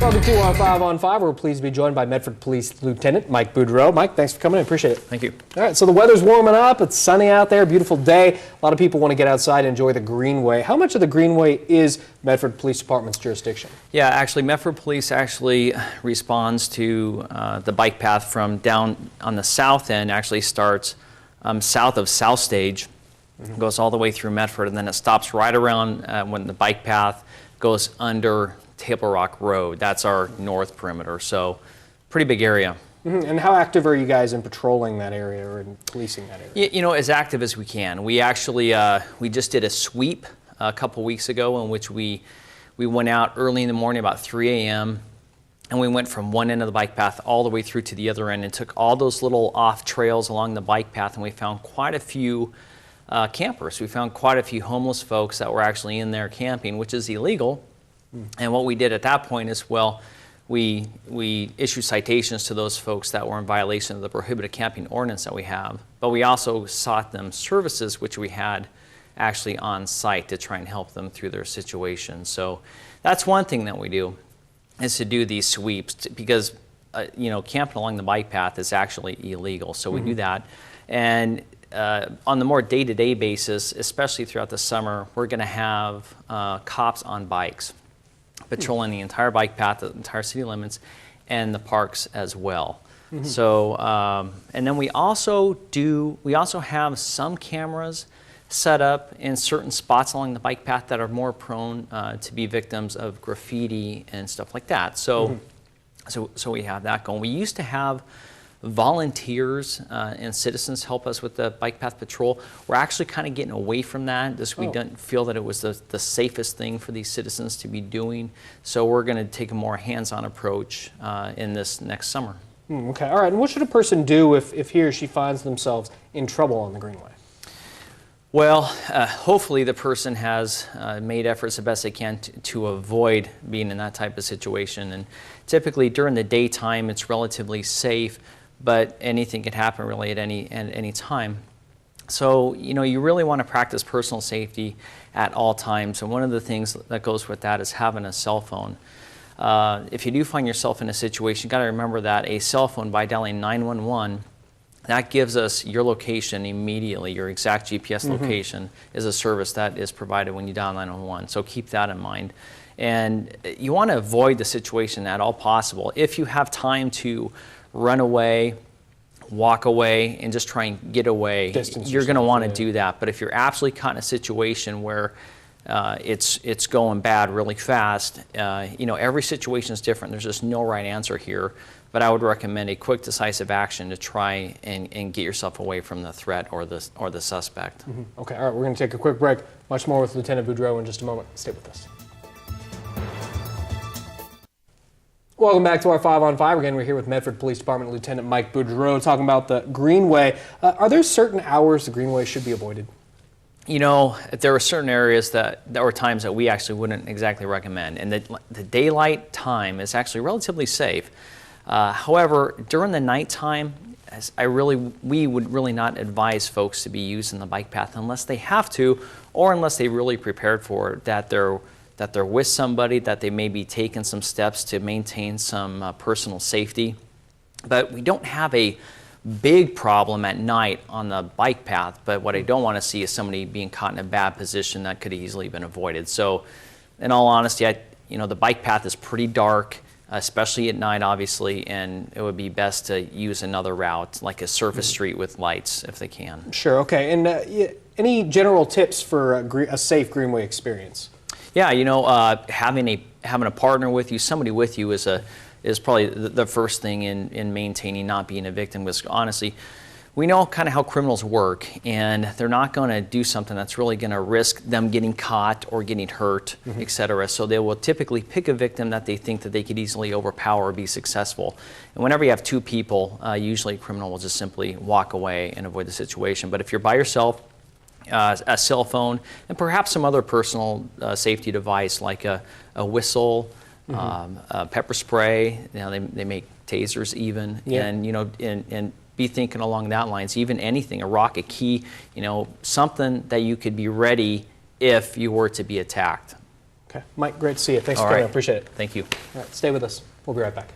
Welcome to our 5 on 5. We're pleased to be joined by Medford Police Lieutenant Mike Budreau. Mike, thanks for coming in. Appreciate it. Thank you. All right, so the weather's warming up. It's sunny out there, beautiful day. A lot of people want to get outside and enjoy the Greenway. How much of the Greenway is Medford Police Department's jurisdiction? Yeah, actually, Medford Police actually responds to the bike path from down on the south end. Actually starts south of South Stage, goes all the way through Medford, and then it stops right around when the bike path goes under Table Rock Road. That's our north perimeter, so pretty big area. And how active are you guys in patrolling that area or in policing that area? You know, as active as we can. We actually, we just did a sweep a couple weeks ago in which we went out early in the morning about 3 a.m. and we went from one end of the bike path all the way through to the other end and took all those little off trails along the bike path, and we found quite a few campers. We found quite a few homeless folks that were actually in there camping, which is illegal. And what we did at that point is, well, we issued citations to those folks that were in violation of the prohibited camping ordinance that we have, but we also sought them services which we had actually on site to try and help them through their situation. So that's one thing that we do, is to do these sweeps, because you know, camping along the bike path is actually illegal, so we do that. And on the more day-to-day basis, especially throughout the summer, we're going to have cops on bikes patrolling the entire bike path, the entire city limits, and the parks as well. So, and then we also have some cameras set up in certain spots along the bike path that are more prone to be victims of graffiti and stuff like that. So, so we have that going. We used to have volunteers and citizens help us with the bike path patrol. We're actually kind of getting away from that. We didn't feel that it was the safest thing for these citizens to be doing. So we're going to take a more hands-on approach in this next summer. Okay, all right. And what should a person do if he or she finds themselves in trouble on the Greenway? Well, hopefully the person has made efforts the best they can to avoid being in that type of situation. And typically during the daytime, it's relatively safe, but anything could happen really at any time. So, you know, you really want to practice personal safety at all times. And one of the things that goes with that is having a cell phone. If you do find yourself in a situation, you've got to remember that a cell phone, by dialing 911, that gives us your location immediately. Your exact GPS location is a service that is provided when you dial 911. So keep that in mind. And you want to avoid the situation at all possible. If you have time to run away, walk away, and just try and get away, you're going to want to do that. But if you're absolutely caught in a situation where it's going bad really fast, you know, every situation is different. There's just no right answer here. But I would recommend a quick, decisive action to try and get yourself away from the threat or the suspect. Okay, all right, we're going to take a quick break. Much more with Lieutenant Budreau in just a moment. Stay with us. Welcome back to our 5 on 5. Again, we're here with Medford Police Department Lieutenant Mike Budreau talking about the Greenway. Are there certain hours the Greenway should be avoided? You know, there are certain areas there are times that we actually wouldn't exactly recommend. And the daylight time is actually relatively safe. However, during the nighttime, we would really not advise folks to be using the bike path unless they have to, or unless they really prepared for it, that they're with somebody, that they may be taking some steps to maintain some personal safety. But we don't have a big problem at night on the bike path, but what I don't want to see is somebody being caught in a bad position that could have easily been avoided. So in all honesty, you know, the bike path is pretty dark, especially at night, obviously, and it would be best to use another route, like a surface street with lights, if they can. Sure, okay. And any general tips for a safe Greenway experience? Yeah, you know, having a partner with you, somebody with you, is probably the first thing in maintaining not being a victim. Because honestly, we know kind of how criminals work, and they're not going to do something that's really going to risk them getting caught or getting hurt, etc. So they will typically pick a victim that they think that they could easily overpower or be successful. And whenever you have two people, usually a criminal will just simply walk away and avoid the situation. But if you're by yourself, a cell phone, and perhaps some other personal safety device like a whistle, pepper spray. You know, they make tasers even, and you know, and be thinking along that lines. Even anything, a rock, a key, you know, something that you could be ready if you were to be attacked. Okay. Mike, great to see you. Thanks All for coming. right. I appreciate it. Thank you. All right, stay with us. We'll be right back.